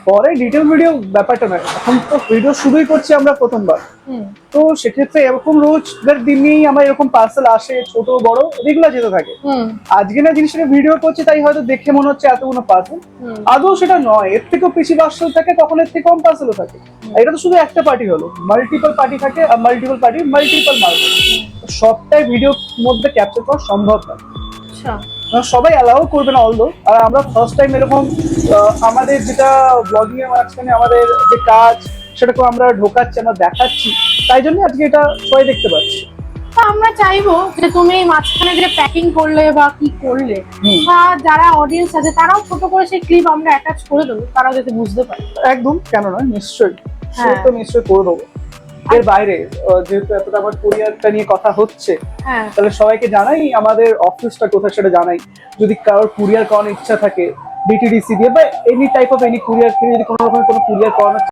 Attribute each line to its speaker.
Speaker 1: পরে detail video ব্যাপারটা নয়, এখন তো ভিডিও শুরুই করছি আমরা প্রথমবার। তো সেক্ষেত্রে এরকম রোজের দিনেই আমার এরকম পার্সেল আসে, ছোট বড় রেগুলার যেতে থাকে। আজকে না জিনিসটা ভিডিও করছি তাই হয়তো দেখে মনে হচ্ছে এতগুলো পার্সেল, আদৌ সেটা নয়। এর থেকেও বেশি পার্সেল থাকে, তখন এর থেকে কম পার্সেলও থাকে। এটা তো শুধু একটা পার্টি হলো, মাল্টিপল পার্টি থাকে, আর মাল্টিপল পার্টি মাল্টিপল মাল। সবটাই ভিডিওর মধ্যে ক্যাপচার করা সম্ভব না, সবাই অ্যালাউ করবে না অলদো। আর আমরা ফার্স্ট টাইম এরকম আমাদের যেটা ব্লগিং এর মাঝখানে আমাদের যে কাজ সেটাকে আমরা ঢোকাচ্ছি, আমরা দেখাচ্ছি, তাই জন্য আজকে এটা সবাই দেখতে পাচ্ছি।
Speaker 2: তা আমরা চাইবো যে তুমি মাঝখানে যে প্যাকিং করলে বা কি করলে, বা যারা অডিয়েন্স আছে তারাও ছোট করে সেই ক্লিপ আমরা অ্যাটাচ করে দেবো, তারা যাতে বুঝতে পারে।
Speaker 1: একদম, কেন নয়, নিশ্চয়ই সেটা তো নিশ্চয়ই করে দেবো। এর বাইরে যেহেতু এতটা আবার কোরিয়ারটা নিয়ে কথা হচ্ছে, তাহলে সবাইকে জানাই আমাদের অফিসটা কোথায় সেটা জানাই। যদি কারোর কুরিয়ার করানোর ইচ্ছা থাকে ডিটিডিসি দিয়ে বা any type of any courier থেকে, যদি কোনো রকমের কোনো কুরিয়ার করানোর